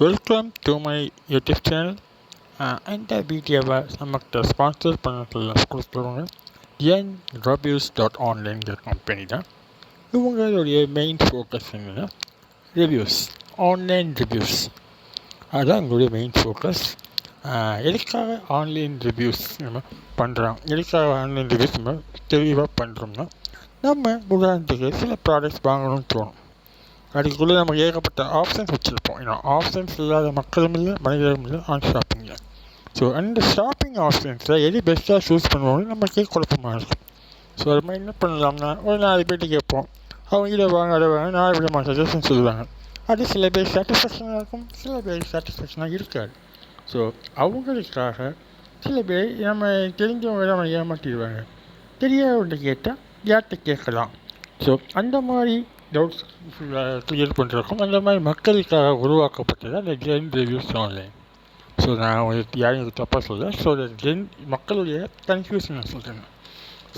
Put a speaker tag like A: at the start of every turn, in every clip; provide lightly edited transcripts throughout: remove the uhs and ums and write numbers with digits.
A: Welcome to my YouTube channel. இந்த வீடியோவை நமக்கு ஸ்பான்சர் கொடுத்துருவாங்க nreviews.online கம்பெனி தான். இவங்களுடைய மெயின் ஃபோக்கஸ் என்னென்னா ரிவ்யூஸ், ஆன்லைன் ரிவ்யூஸ். அதுதான் எங்களுடைய மெயின் ஃபோக்கஸ். எதுக்காக ஆன்லைன் ரிவ்யூஸ் நம்ம பண்ணுறோம், எதுக்காக ஆன்லைன் ரிவ்யூஸ் நம்ம தெளிவாக பண்ணுறோம்னா, நம்ம உதாரணத்துக்கு சில ப்ராடக்ட்ஸ் வாங்கணும்னு தோணும். அதுக்குள்ளே நம்ம ஏகப்பட்ட ஆப்ஷன்ஸ் வச்சுருப்போம். ஏன்னா ஆப்ஷன்ஸ் இல்லாத மக்களும் இல்லை, மனிதரும் இல்லை ஆன் ஷாப்பிங்கில். ஸோ அந்த ஷாப்பிங் ஆப்ஷன்ஸில் எது பெஸ்ட்டாக சூஸ் பண்ணுவோம்னு நமக்கே குழப்பமாக இருக்கும். ஸோ அது மாதிரி என்ன பண்ணலாம்னா, ஒரு 4 பேர்ட்டு கேட்போம். அவங்க இதை வாங்க அதை வாங்க 4 விதமான சஜஷன் சொல்லுவாங்க. அது சில பேர் சாட்டிஸ்ஃபேக்ஷனாக இருக்கும், சில பேர் சாட்டிஸ்ஃபேக்ஷனாக இருக்காது. ஸோ அவங்களுக்காக சில பேர் நம்ம தெரிஞ்சவங்க நம்ம ஏமாற்றிடுவாங்க. தெரியாதவங்க கேட்டால் யார்கிட்ட கேட்கலாம். ஸோ அந்த மாதிரி டவுட்ஸ் கிளியர் பண்ணுறக்கும் அந்த மாதிரி மக்களுக்காக உருவாக்கப்பட்டது அந்த ஜென் ரிவ்யூஸ் ஆன்லைன். ஸோ நான் உங்களுக்கு யாரும் தப்பாக சொல்ல. ஸோ மக்களுடைய கன்ஃபியூஷன் நான் சொல்கிறேன்.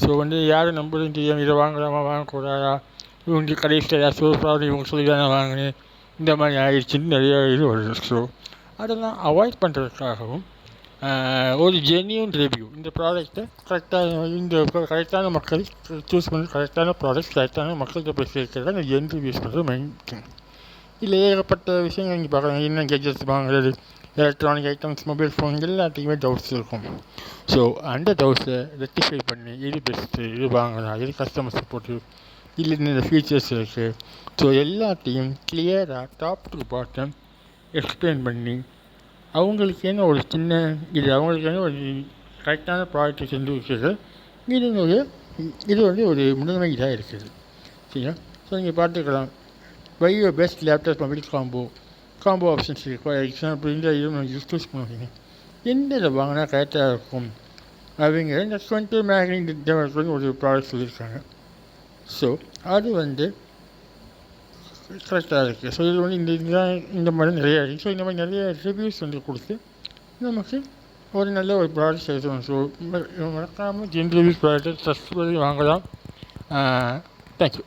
A: ஸோ யாரும் நம்புறது தெரியும், இதை வாங்கலாமா வாங்கக்கூடாதா, இவங்க கடைசியில் ஏதாவது சொல்கிறாரு, இவங்க சொல்லி தான் நான் வாங்கினேன், இந்த மாதிரி ஆயிடுச்சுன்னு நிறையா இது வருது. ஸோ அதெல்லாம் அவாய்ட் பண்ணுறதுக்காகவும் ஒரு ஜென்யூன் ரிவ்யூ, இந்த ப்ராடக்ட்டை கரெக்டான மக்கள் சூஸ் பண்ணி கரெக்டான ப்ராடக்ட் கரெக்டான மக்கள்கிட்ட போய் சேர்க்கிறது அந்த ஜென் ரிவ்யூஸ் பண்ணுறது மெயின் திங். இல்லை ஏகப்பட்ட விஷயங்கள் நீங்கள் பார்க்கலாம். என்ன கெஜெட்ஸ் வாங்குறது, எலக்ட்ரானிக் ஐட்டம்ஸ், மொபைல் ஃபோன் எல்லாத்தையுமே டவுட்ஸ் இருக்கும். ஸோ அந்த டவுட்ஸை ரெக்டிஃபை பண்ணி இது பெஸ்ட்டு, இது வாங்கலாம், இது கஸ்டமர் சப்போர்ட்டு, இல்லை இந்த ஃபீச்சர்ஸ் இருக்குது. ஸோ எல்லாத்தையும் கிளியராக டாப் டு பாட்டம் எக்ஸ்பிளைன் பண்ணி அவங்களுக்கு என்ன ஒரு சின்ன இது அவங்களுக்கு என்ன ஒரு கரெக்டான ப்ராடக்ட்டை செஞ்சு வைக்கிறது, இது ஒரு முதன்மை இதாக இருக்குது. சரிங்களா? ஸோ நீங்கள் பார்த்துக்கலாம், buy your best laptop mobile combo options இருக்குது. ஃபார் எக்ஸாம்பிள் இந்த இது நம்ம சூஸ் பண்ணுவீங்க, எந்த இதை வாங்கினா கரெக்டாக இருக்கும் அப்படிங்கிற இந்த 20 மேக்னிங் ஒரு ப்ராடக்ட் சொல்லியிருக்காங்க. ஸோ அது கரெக்டாக இருக்குது. ஸோ இது இந்த மாதிரி நிறையா இருக்குது. ஸோ இந்த மாதிரி நிறைய ரிவ்யூஸ் கொடுத்து நமக்கு ஒரு நல்ல ஒரு ப்ராடக்ட் செய்யணும். ஸோ மறக்காமல் ஜென் ரிவ்யூஸ் ப்ராடக்ட் ட்ரஸ்ட் பண்ணி வாங்கலாம். தேங்க்யூ.